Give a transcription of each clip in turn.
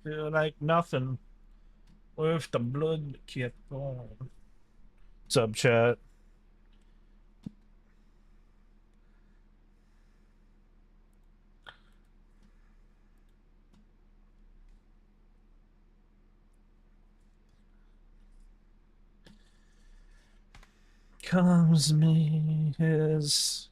Feel like nothing with the blood kept on. What's up, chat? Comes me his.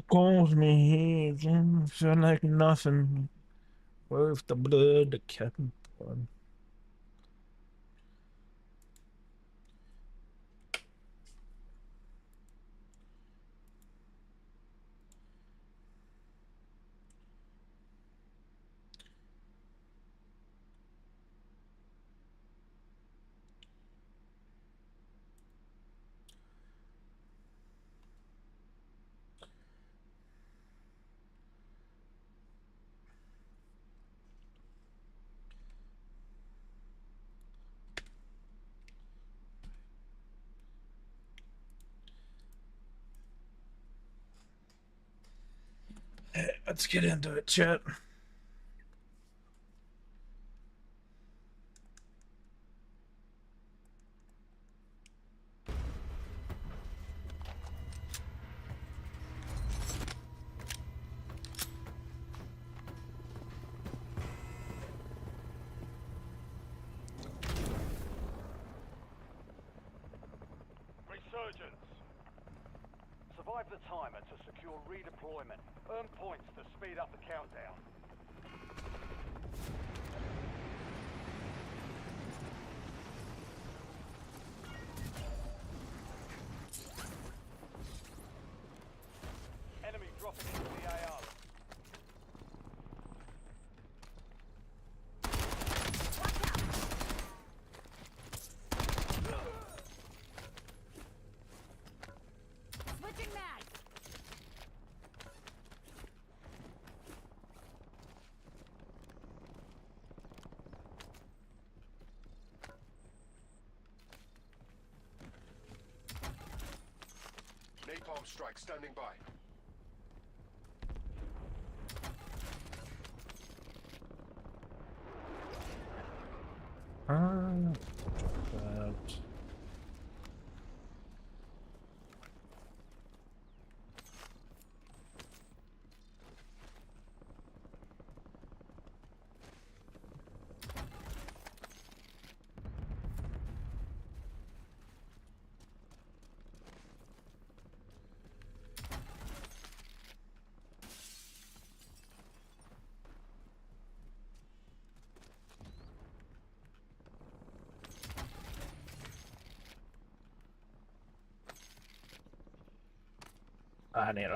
Calls me his. Feel like nothing with the blood that kept on. Let's get into it, chat. Resurgence. Survive the timer to secure redeployment. Earn points to speed up the countdown. Enemy dropping into the AO. Switching mags. Napalm strike standing by. That. I need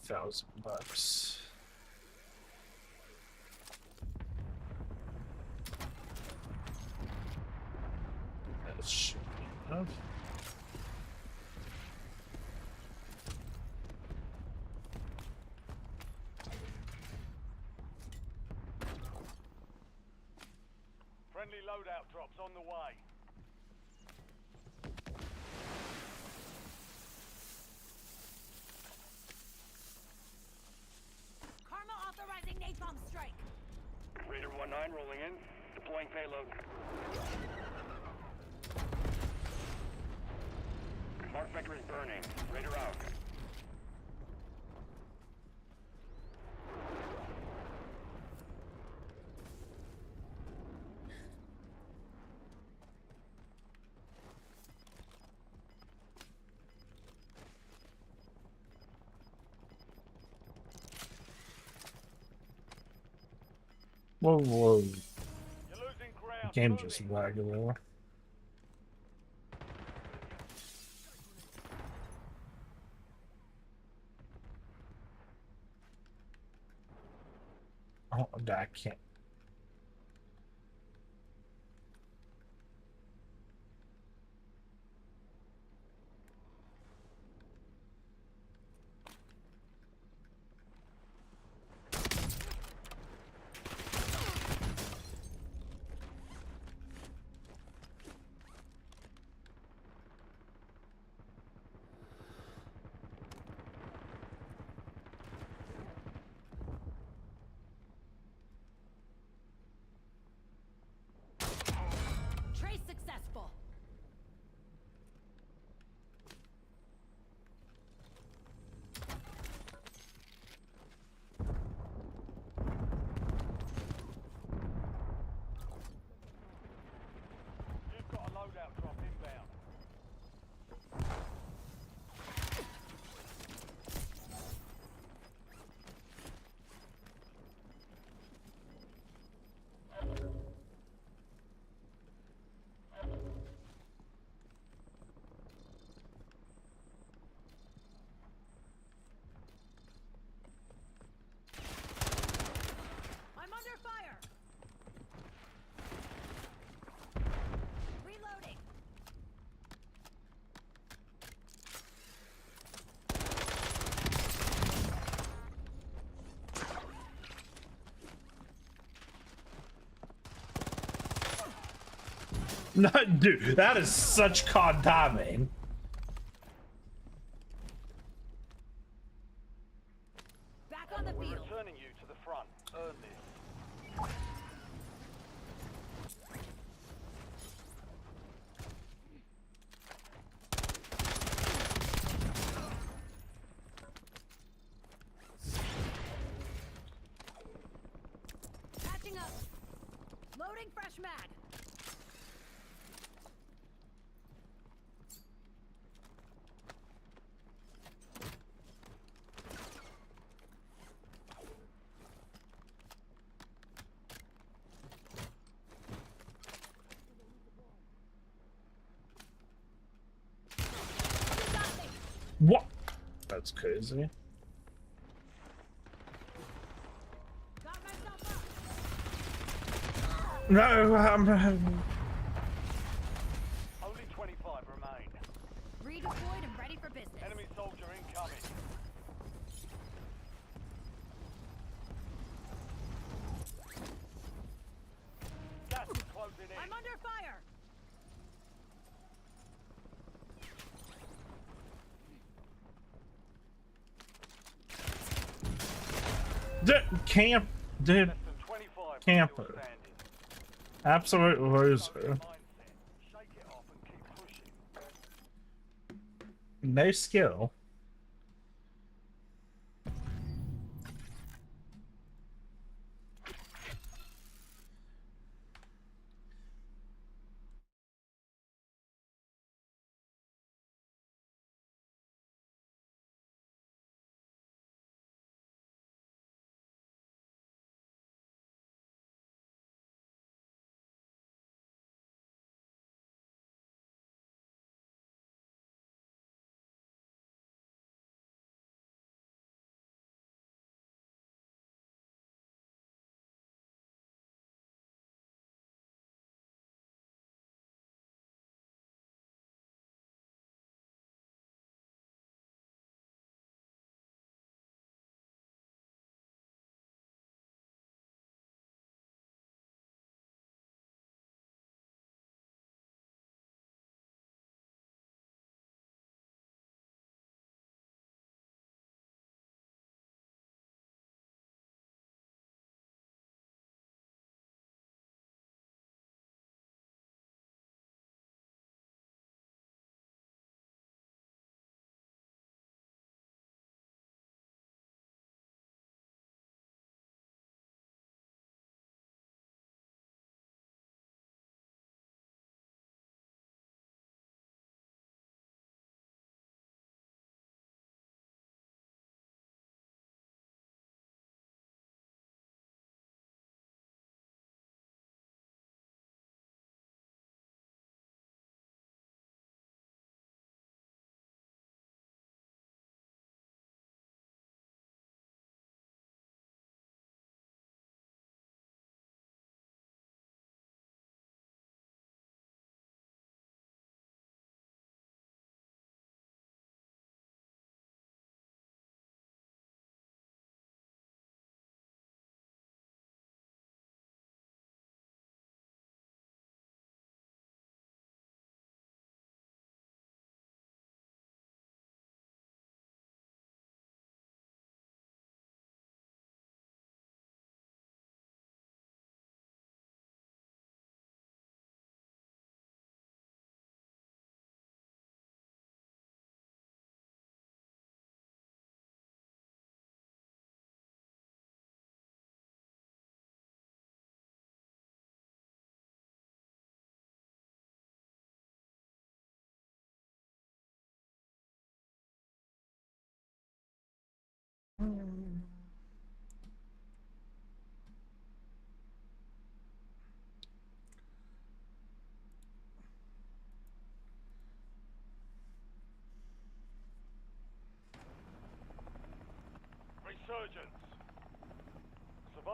$1,000. That should be enough. Friendly loadout drops on the way. Karma Napalm strike. Raider 1-9 rolling in. Deploying payload. Mark vector is burning. Raider out. Whoa, whoa. You're losing ground. Game Moving. just lagged a little. Oh, I can't. Trace successful. You've got a loadout drop inbound. I'm under fire. Reloading. No, dude, that is such COD timing. Back on the We're field. returning you to the front. Earn this. Patching up. Loading fresh mag. You got me. What? That's crazy. Got myself up. No, Only 25 remain. Redeployed and ready for business. Enemy soldier incoming. Gas is closing in. I'm under fire. Camp, dude, Less than 25 Camper. still standing. absolute loser. Mindset. Shake it off and keep pushing. No skill.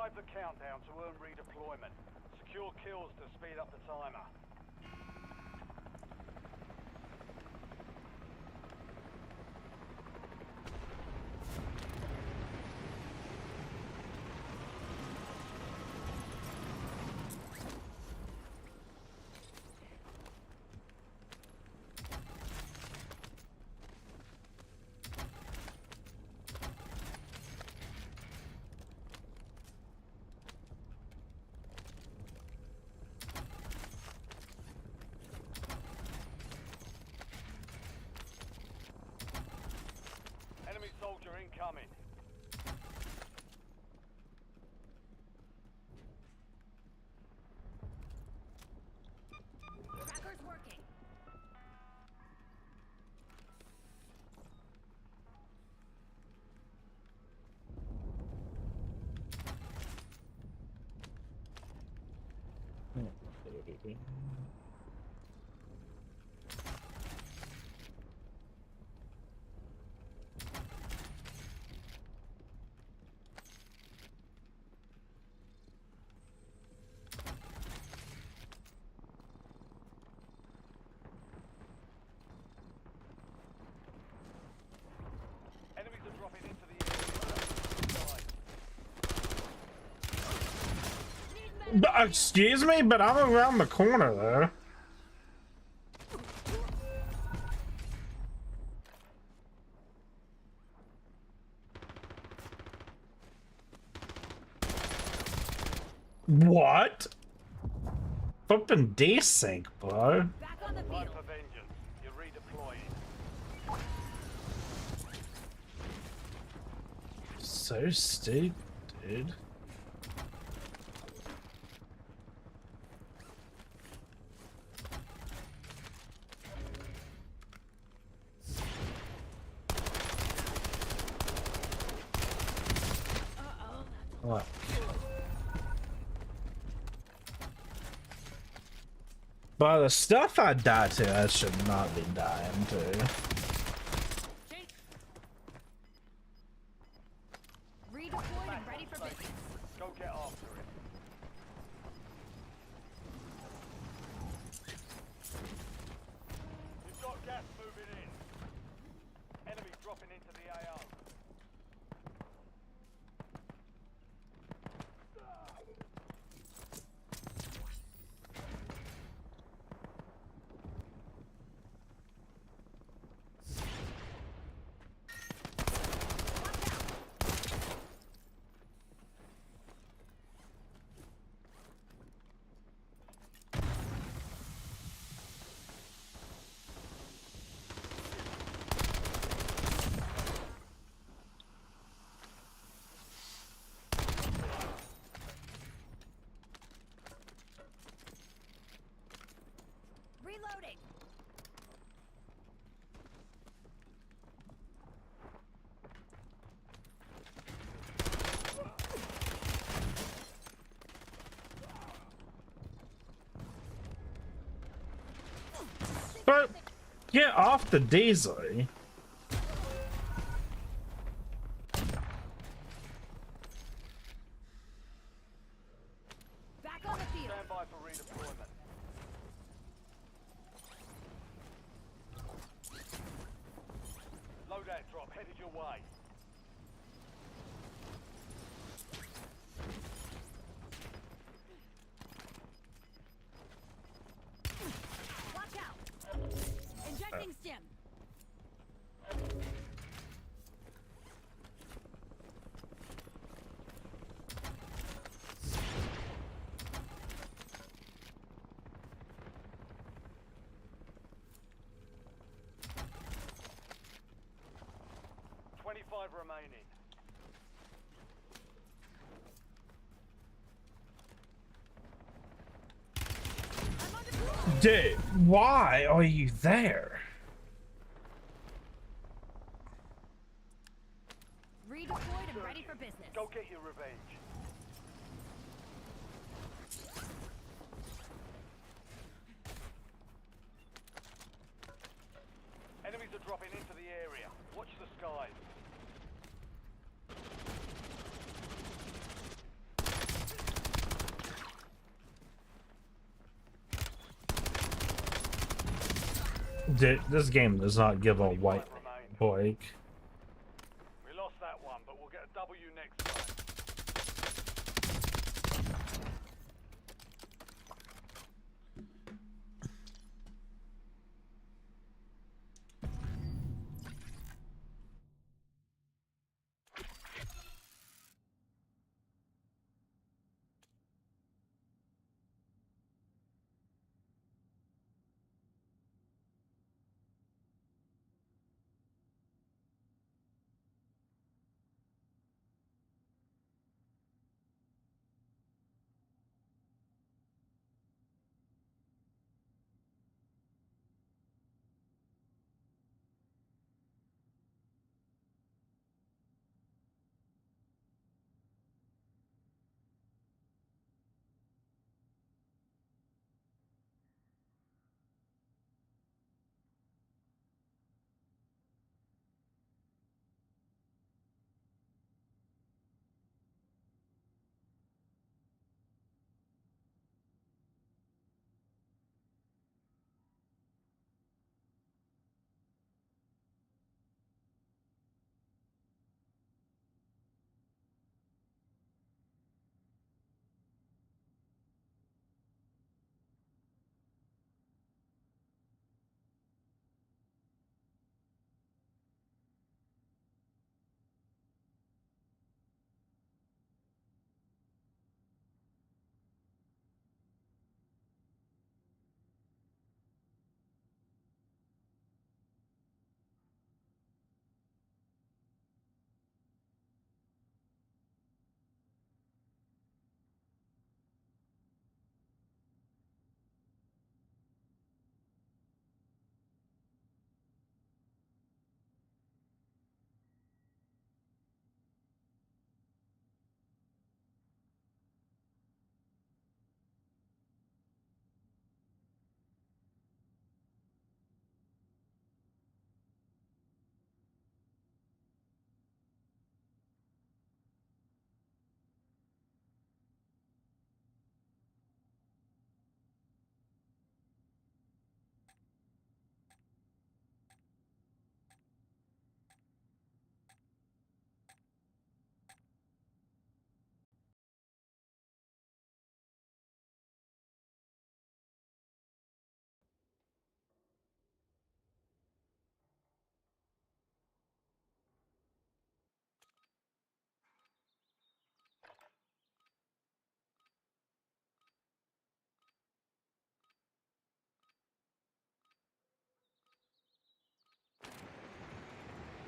Survive the countdown to earn redeployment. Secure kills to speed up the timer. Enemy soldier incoming. Tracker's working. Enemies are dropping into the area. Need medical. Excuse me, but I'm around the corner there. What? Flippin' desync, bro. Back on the Time field. for vengeance. You're redeploying. So stupid, dude. Uh-oh. What? But the stuff I die to, I should not be dying to. Redeployed and ready for business. Go get after it. You've got gas moving in. Enemy dropping into the AO. Reloading. But get off the diesel. Back on the field. Stand by for redeployment. Loadout drop headed your way. Watch out. Injecting stim. Five remaining. I'm under fire. Dude, why are you there? Redeployed and ready for business. Go get your revenge. Enemies are dropping into the area. Watch the skies. This game does not give a 25 white remain. break. We lost that one, but we'll get a W next time.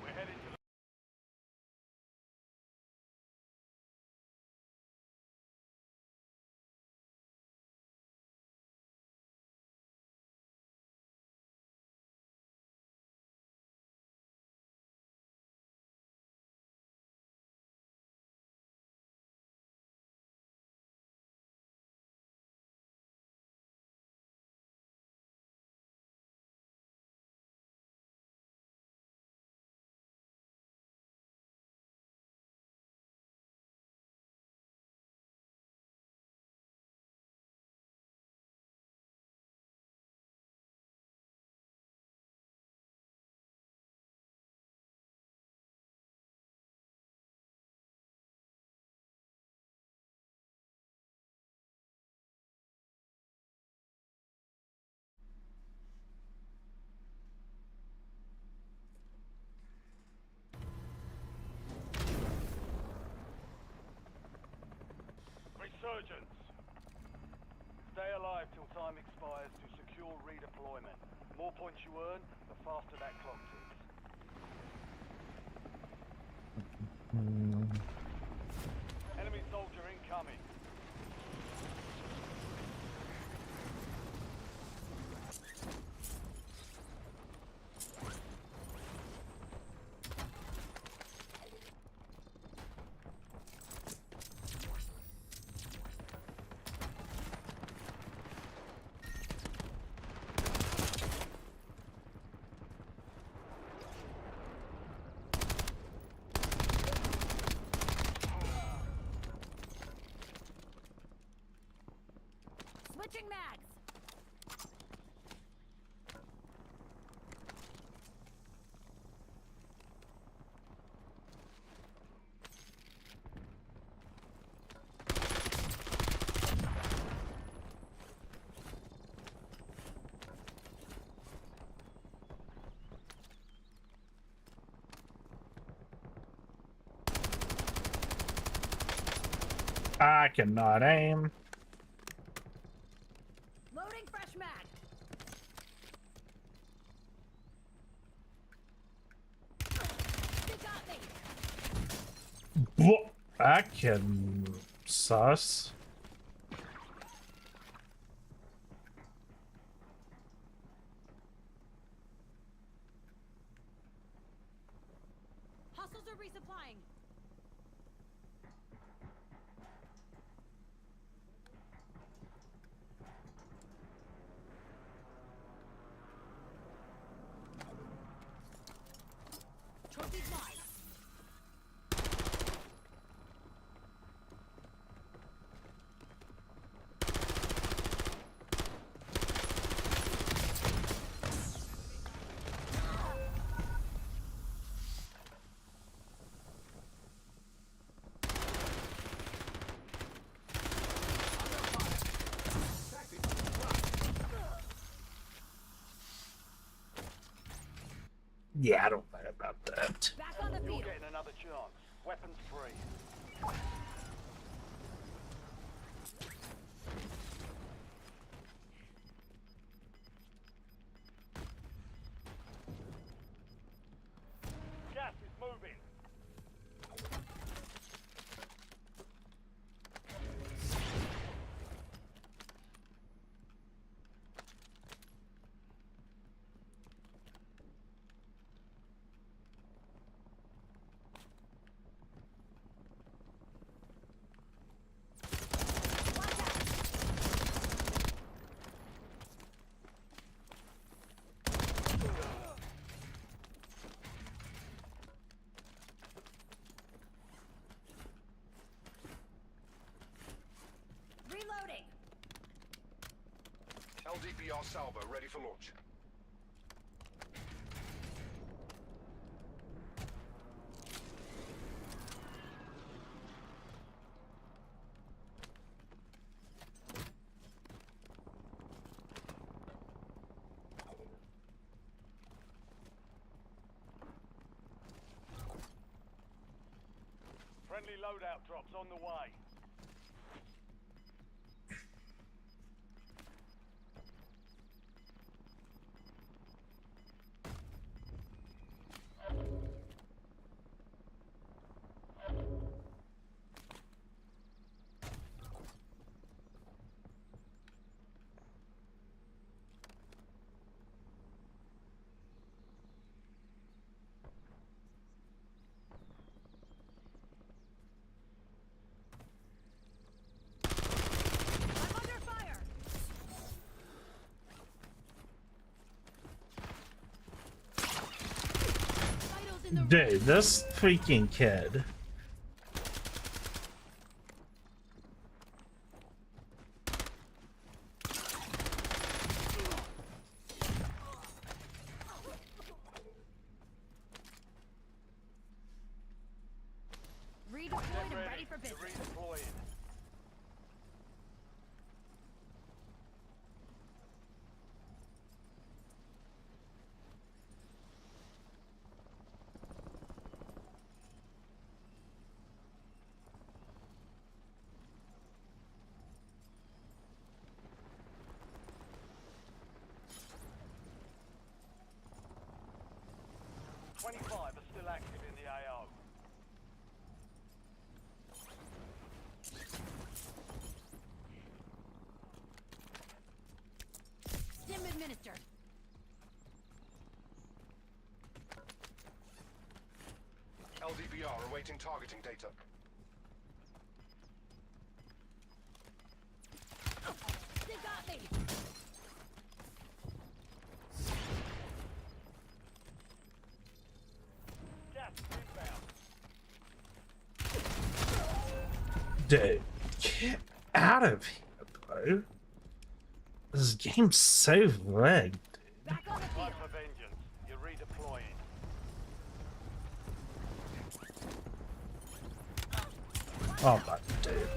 We're heading to Resurgence. Stay alive till time expires to secure redeployment. More points you earn, the faster that clock ticks. Enemy soldier incoming. I cannot aim. Loading fresh mag. They got me. I can sus. Hostiles are resupplying. Trophies mine. Yeah, I don't know about that. Back on the You're field. getting another chance. Weapons free. Gas is moving. Reloading. LDPR salvo ready for launch. Friendly loadout drops on the way. I'm under fire. Vitals in the Dude, this freaking kid. Redeployed and ready for You're business. redeploying. "25 are still active in the AO. Stim administered. LDPR awaiting targeting data. They got me. Gas is inbound." Dude, get out of here, bro. This game's so rigged. Back on the Time field. for vengeance. You're redeploying. Oh my dude.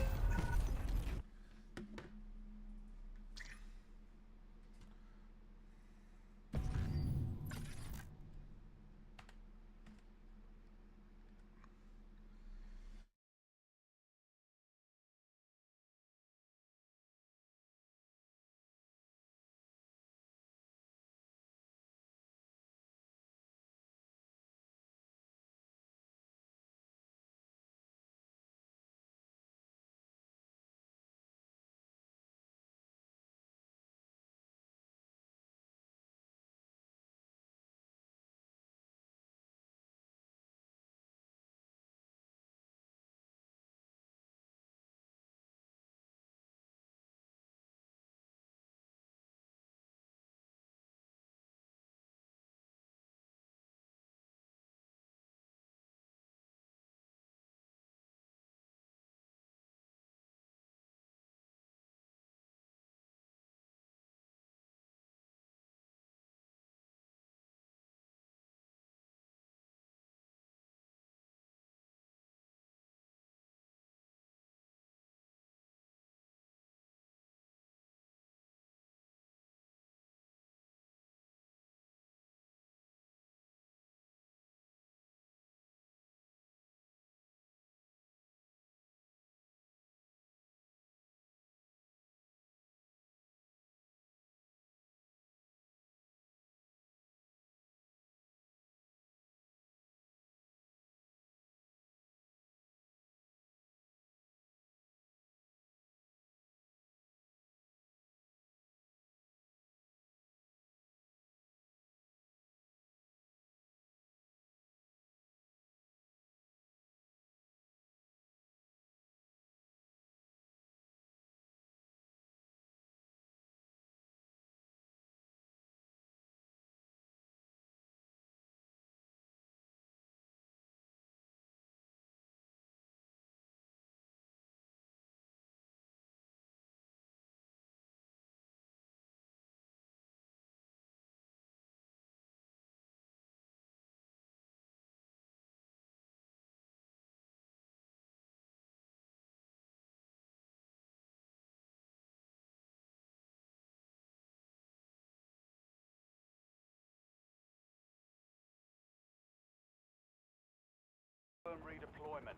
redeployment.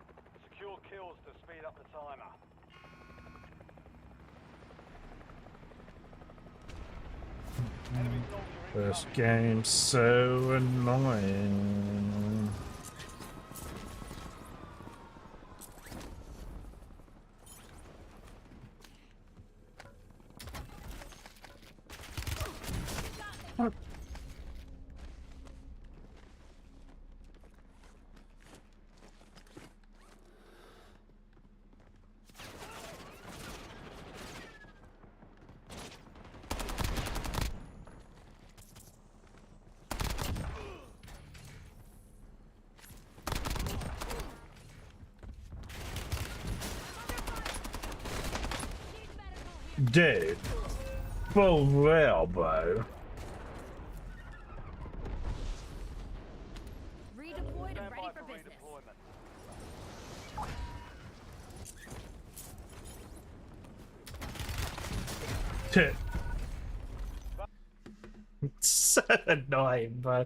Secure kills to speed up the timer. Enemy soldier This incoming. game's so annoying. What? Dude, for real, bro. Redeployed and Stand ready by for for business. redeployment. It's so annoying, bro.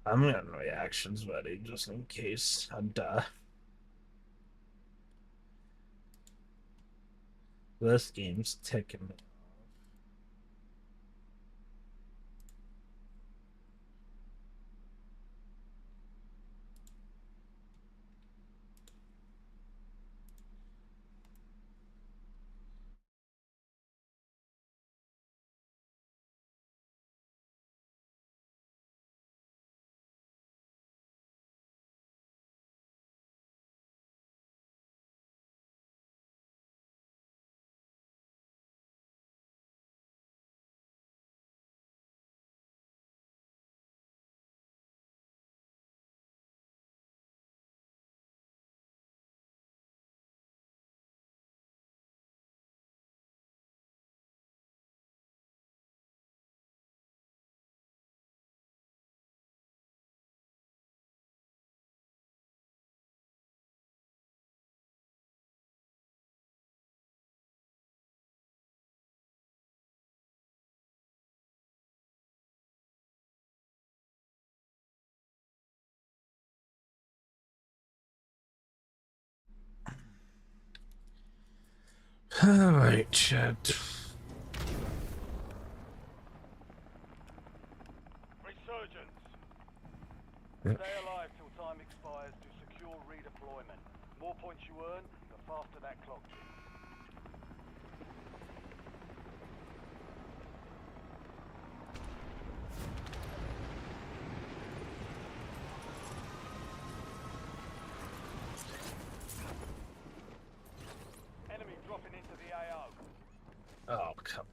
I'm getting reactions ready just in case I die. This game's ticking me. Alright, chat. Resurgence. Yeah. Stay alive till time expires to secure redeployment. More points you earn, the faster that clock ticks. Enemy dropping into the AO. Oh, come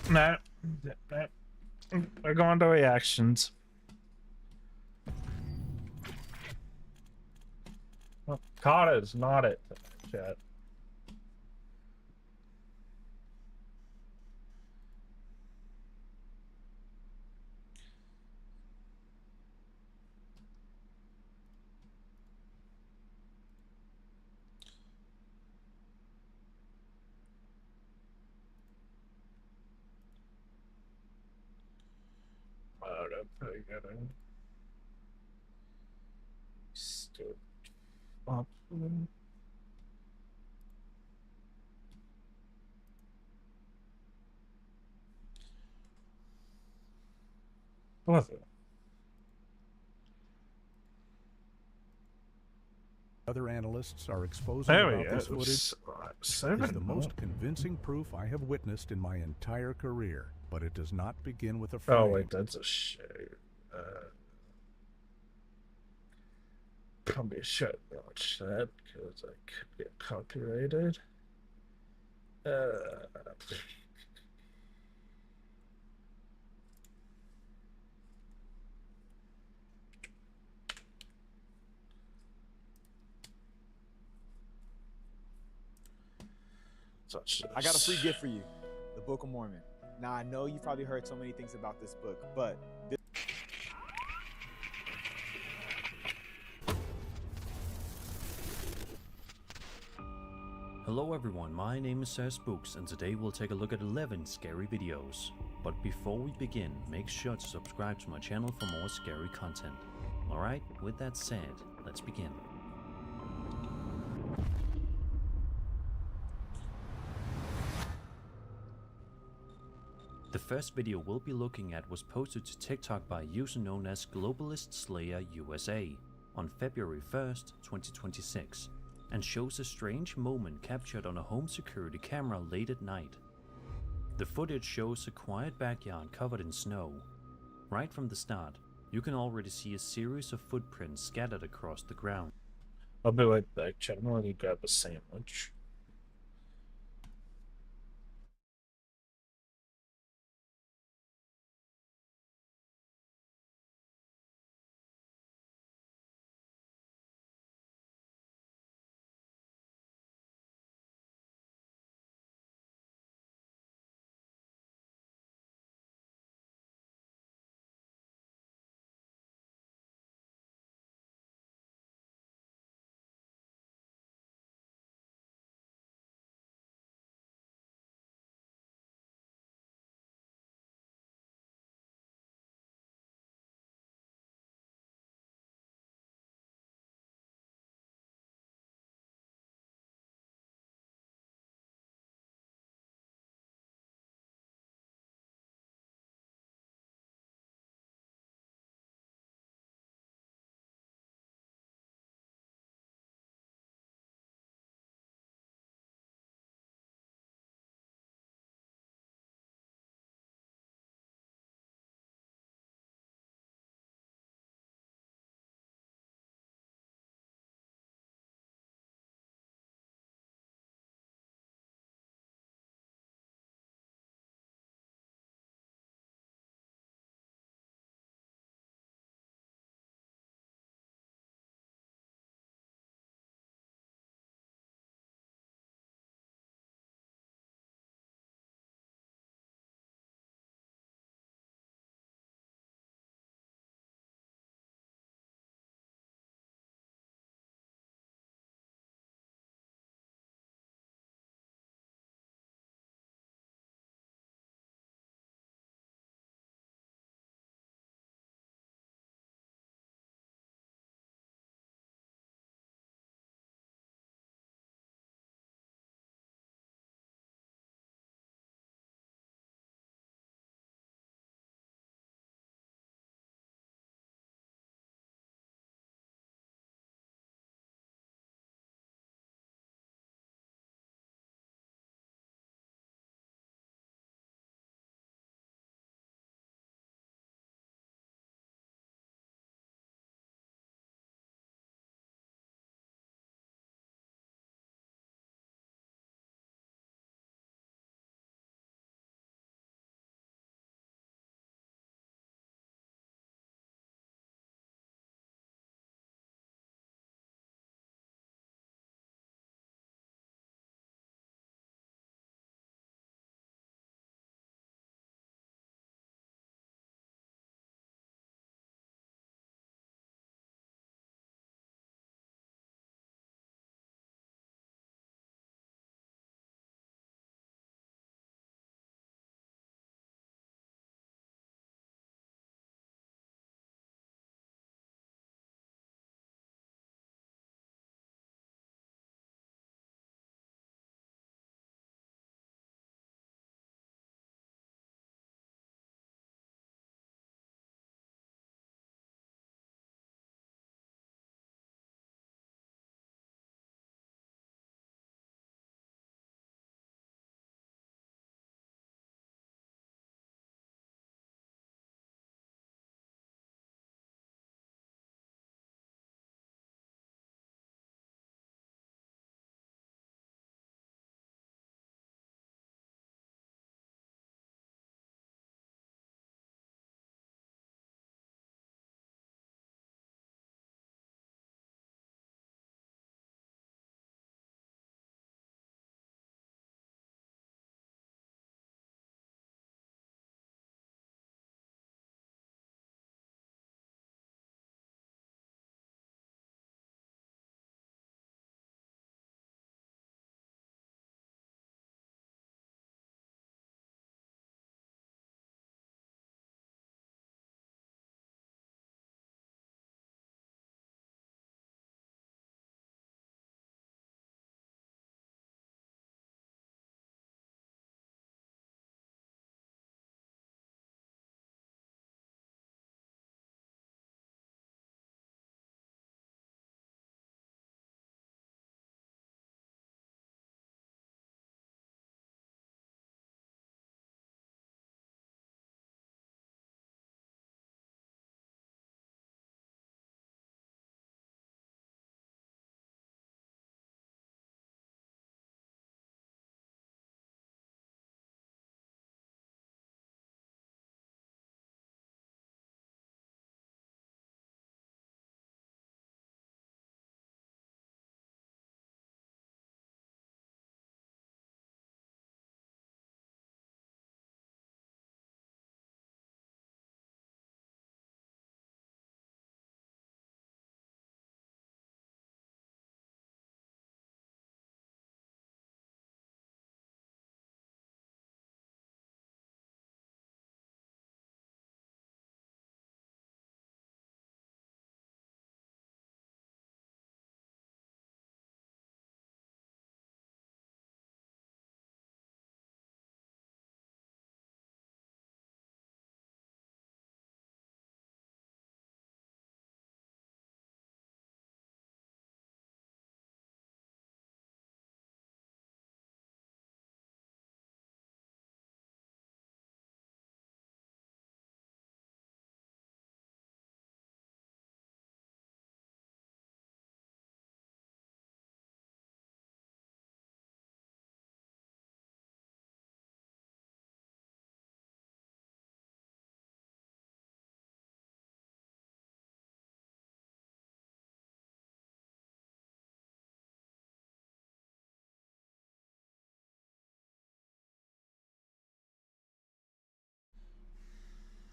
No. No. We're going to reactions. Well, Kata is not it, chat. Oh, that's pretty good. Stupid. What was it? Other analysts are exposing There we about this go. footage is the most convincing proof I have witnessed in my entire career. But it does not begin with a frame. Oh wait, that's a shame. Probably should watch that because I could get copyrighted. Such I got a free gift for you, the Book of Mormon. Now, I know you've probably heard so many things about this book, but Hello everyone, my name is Sir Spooks and today we'll take a look at 11 scary videos. But before we begin, make sure to subscribe to my channel for more scary content. Alright, with that said, let's begin. The first video we'll be looking at was posted to TikTok by a user known as Globalist Slayer USA on February 1st, 2026. And shows a strange moment captured on a home security camera late at night. The footage shows a quiet backyard covered in snow. Right from the start, you can already see a series of footprints scattered across the ground. I'll be right back, chat. I'm gonna grab a sandwich.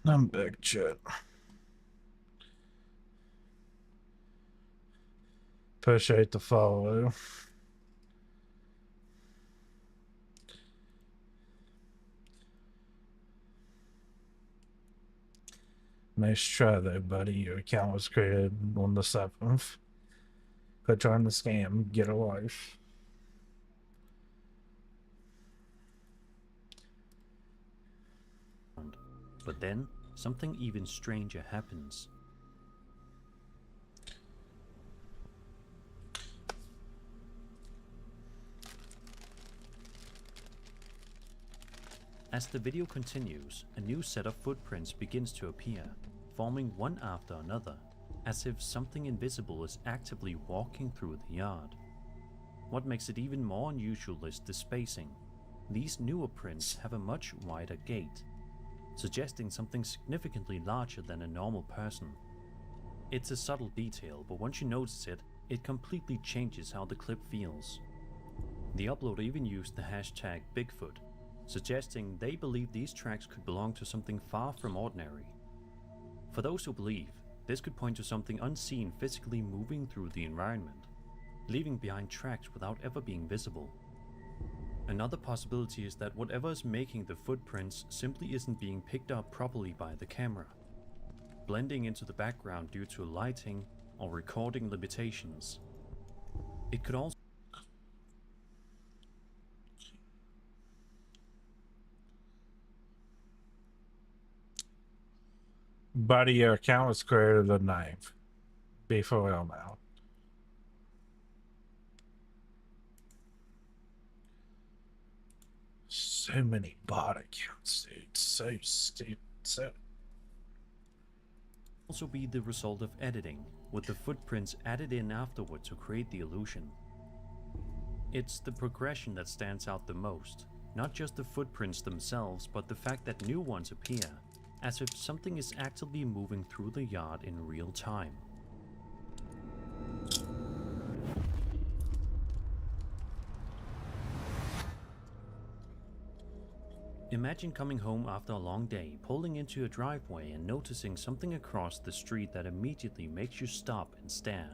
I'm back, chat. Appreciate the follow. Nice try though, buddy. Your account was created on the 7th. Quit trying to scam. Get a life. But then, something even stranger happens. As the video continues, a new set of footprints begins to appear, forming one after another, as if something invisible is actively walking through the yard. What makes it even more unusual is the spacing. These newer prints have a much wider gait, suggesting something significantly larger than a normal person. It's a subtle detail, but once you notice it, it completely changes how the clip feels. The uploader even used the hashtag Bigfoot, suggesting they believe these tracks could belong to something far from ordinary. For those who believe, this could point to something unseen physically moving through the environment, leaving behind tracks without ever being visible. Another possibility is that whatever is making the footprints simply isn't being picked up properly by the camera, blending into the background due to lighting or recording limitations. It could also Buddy, your account was created the 9th. Be for real now. So many bot accounts, dude. So stupid. So be the result of editing, with the footprints added in afterward to create the illusion. It's the progression that stands out the most, not just the footprints themselves, but the fact that new ones appear, as if something is actively moving through the yard in real time. Imagine coming home after a long day, pulling into a driveway and noticing something across the street that immediately makes you stop and stare.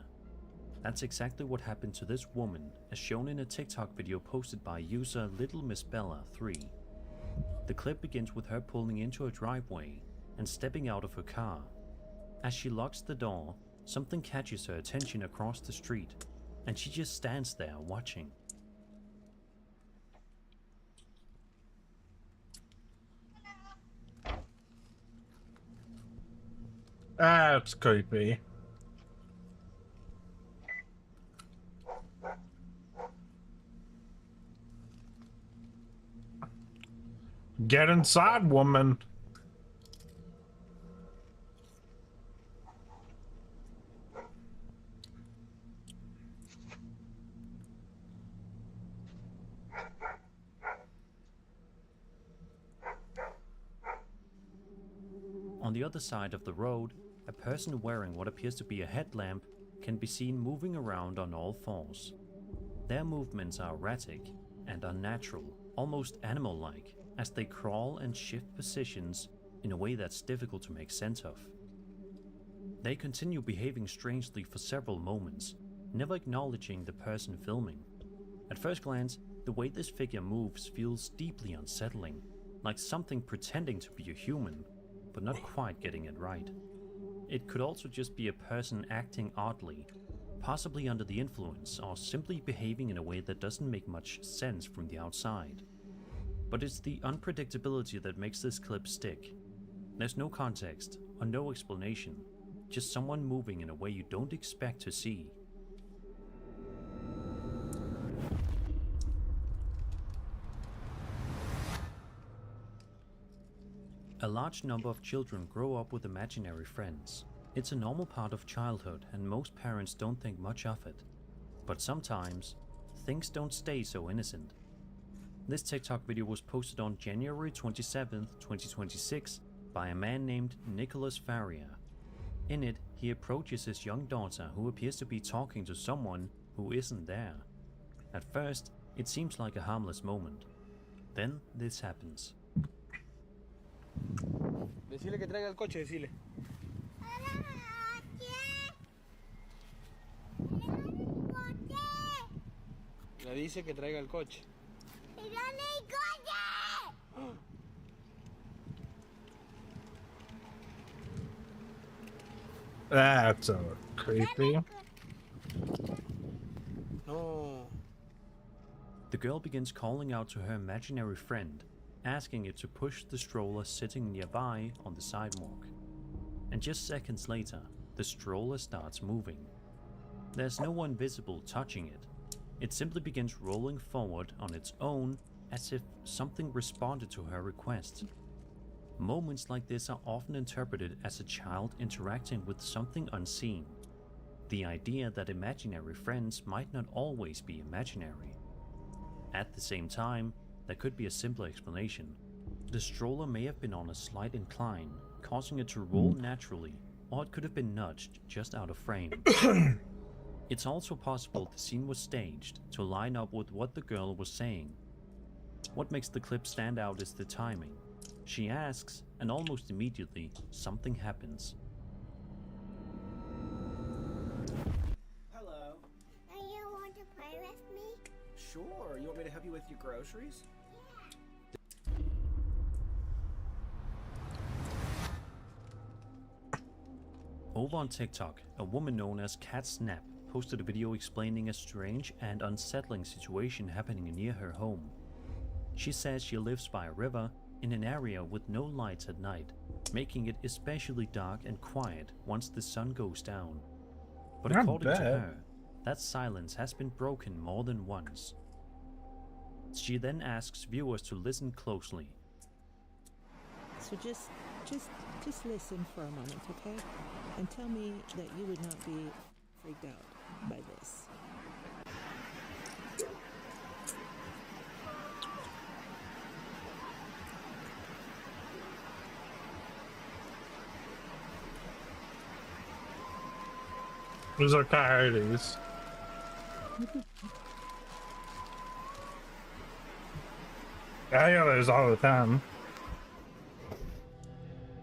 That's exactly what happened to this woman, as shown in a TikTok video posted by user Little Miss Bella 3. The clip begins with her pulling into a driveway and stepping out of her car. As she locks the door, something catches her attention across the street, and she just stands there watching. that's creepy. Get inside, woman. On the other side of the road, a person wearing what appears to be a headlamp can be seen moving around on all fours. Their movements are erratic and unnatural, almost animal-like, as they crawl and shift positions in a way that's difficult to make sense of. They continue behaving strangely for several moments, never acknowledging the person filming. At first glance, the way this figure moves feels deeply unsettling, like something pretending to be a human, but not quite getting it right. It could also just be a person acting oddly, possibly under the influence, or simply behaving in a way that doesn't make much sense from the outside. But it's the unpredictability that makes this clip stick. There's no context, or no explanation, just someone moving in a way you don't expect to see. A large number of children grow up with imaginary friends. It's a normal part of childhood and most parents don't think much of it. But sometimes, things don't stay so innocent. This TikTok video was posted on January 27th, 2026 by a man named Nicholas Faria. In it, he approaches his young daughter who appears to be talking to someone who isn't there. At first, it seems like a harmless moment. Then this happens. This Decile que traiga el coche, decile. Le dice que traiga el coche. That's creepy. No. The girl begins calling out to her imaginary friend, asking it to push the stroller sitting nearby on the sidewalk. And just seconds later, the stroller starts moving. There's no one visible touching it. It simply begins rolling forward on its own as if something responded to her request. Moments like this are often interpreted as a child interacting with something unseen. The idea that imaginary friends might not always be imaginary. At the same time, there could be a simpler explanation. The stroller may have been on a slight incline, causing it to roll naturally, or it could have been nudged just out of frame. It's also possible the scene was staged to line up with what the girl was saying. What makes the clip stand out is the timing. She asks, and almost immediately, something happens. Hello. Do you want to play with me? Sure. You want me to help you with your groceries? Over on TikTok, a woman known as Cat Snap posted a video explaining a strange and unsettling situation happening near her home. She says she lives by a river in an area with no lights at night, making it especially dark and quiet once the sun goes down. But Not according to bad. her, that silence has been broken more than once. She then asks viewers to listen closely. So just listen for a moment, okay? And tell me that you would not be freaked out by this. Those are coyotes. I hear those all the time.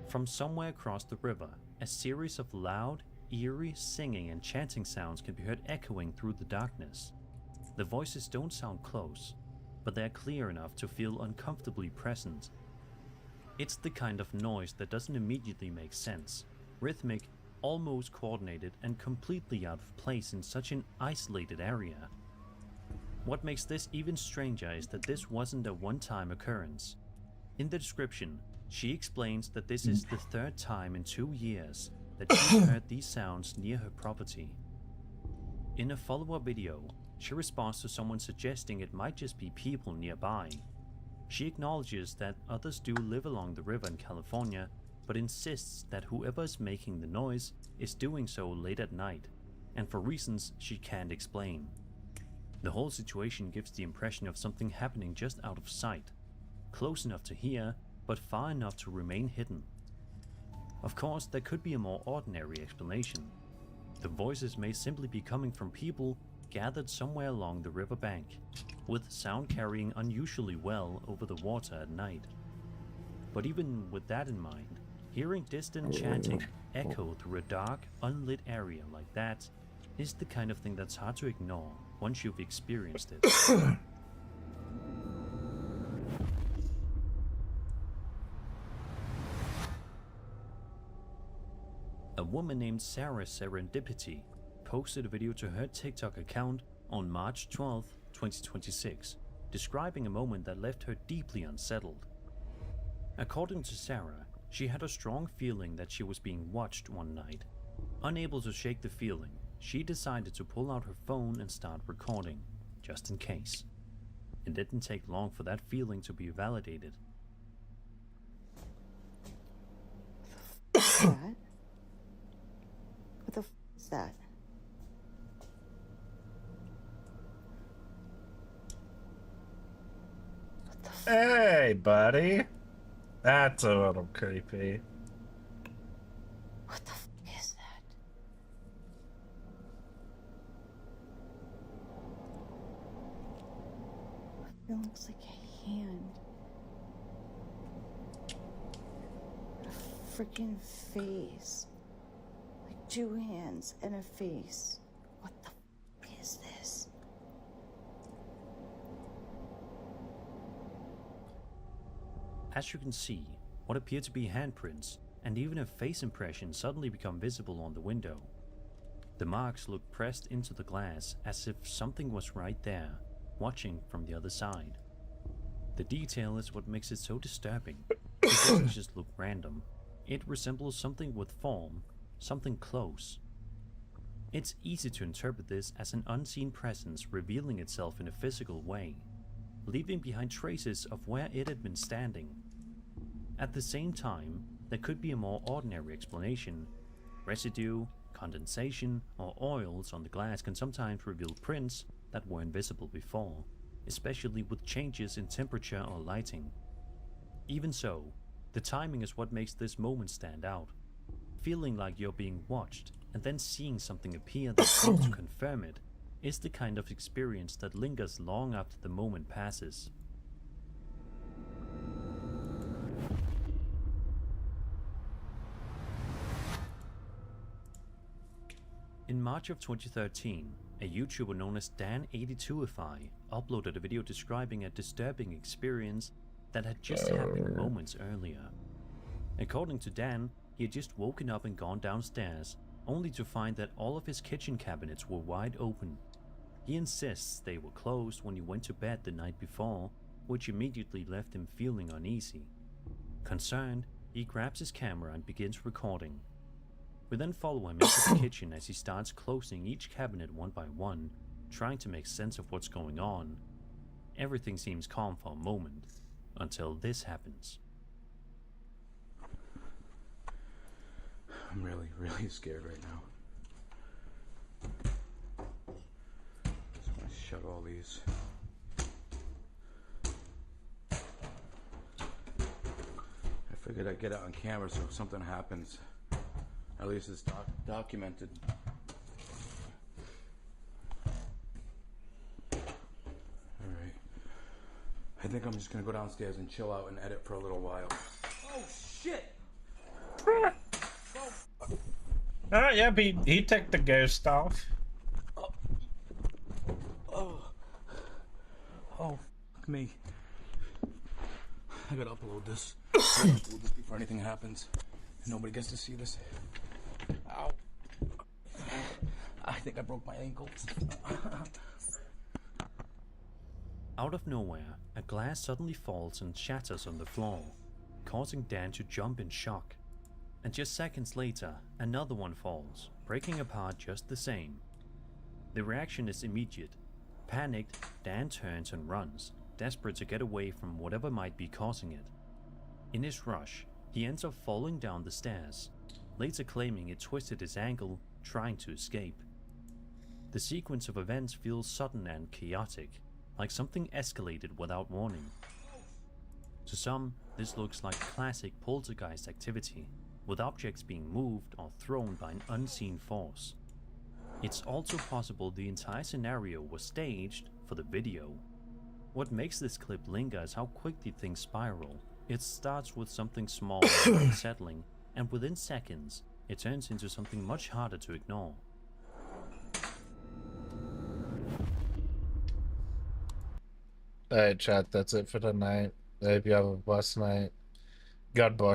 From somewhere across the river, a series of loud, eerie singing and chanting sounds can be heard echoing through the darkness. The voices don't sound close, but they're clear enough to feel uncomfortably present. It's the kind of noise that doesn't immediately make sense, rhythmic, almost coordinated, and completely out of place in such an isolated area. What makes this even stranger is that this wasn't a one-time occurrence. In the description, she explains that this is the third time in 2 years that she's heard these sounds near her property. In a follow-up video, she responds to someone suggesting it might just be people nearby. She acknowledges that others do live along the river in California, but insists that whoever is making the noise is doing so late at night, and for reasons she can't explain. The whole situation gives the impression of something happening just out of sight, close enough to hear, but far enough to remain hidden. Of course, there could be a more ordinary explanation. The voices may simply be coming from people gathered somewhere along the riverbank, with sound carrying unusually well over the water at night. But even with that in mind, hearing distant chanting echo through a dark, unlit area like that is the kind of thing that's hard to ignore once you've experienced it. A woman named Sarah Serendipity posted a video to her TikTok account on March 12, 2026, describing a moment that left her deeply unsettled. According to Sarah, she had a strong feeling that she was being watched one night. Unable to shake the feeling, she decided to pull out her phone and start recording, just in case. It didn't take long for that feeling to be validated. That? What the f is that? What the f? Hey, buddy. That's a little creepy. What the f is that? It looks like a hand. What the f freaking face. Like 2 hands and a face. What the f is this? As you can see, what appear to be handprints and even a face impression suddenly become visible on the window. The marks look pressed into the glass as if something was right there, watching from the other side. The detail is what makes it so disturbing. It doesn't just look random. It resembles something with form, something close. It's easy to interpret this as an unseen presence revealing itself in a physical way, leaving behind traces of where it had been standing. At the same time, there could be a more ordinary explanation. Residue, condensation, or oils on the glass can sometimes reveal prints that were invisible before, especially with changes in temperature or lighting. Even so, the timing is what makes this moment stand out. Feeling like you're being watched and then seeing something appear that seems to confirm it is the kind of experience that lingers long after the moment passes. In March of 2013, a YouTuber known as Dan82ify uploaded a video describing a disturbing experience that had just happened moments earlier. According to Dan, he had just woken up and gone downstairs, only to find that all of his kitchen cabinets were wide open. He insists they were closed when he went to bed the night before, which immediately left him feeling uneasy. Concerned, he grabs his camera and begins recording. We then follow him into the kitchen as he starts closing each cabinet one by one, trying to make sense of what's going on. Everything seems calm for a moment, until this happens. I'm really scared right now. Just want to shut all these. I figured I'd get it on camera so if something happens, at least it's documented. Alright. I think I'm just gonna go downstairs and chill out and edit for a little while. Oh shit! Yeah, he took the ghost off. Oh, fuck me. I gotta upload this. Upload this before anything happens. Nobody gets to see this. Ow. I think I broke my ankle. Out of nowhere, a glass suddenly falls and shatters on the floor, causing Dan to jump in shock. And just seconds later, another one falls, breaking apart just the same. The reaction is immediate. Panicked, Dan turns and runs, desperate to get away from whatever might be causing it. In his rush, he ends up falling down the stairs, later claiming it twisted his ankle, trying to escape. The sequence of events feels sudden and chaotic, like something escalated without warning. To some, this looks like classic poltergeist activity, with objects being moved or thrown by an unseen force. It's also possible the entire scenario was staged for the video. What makes this clip linger is how quickly things spiral. It starts with something small and unsettling, and within seconds, it turns into something much harder to ignore. Alright, chat, that's it for tonight. I hope you have a blessed night. God bless.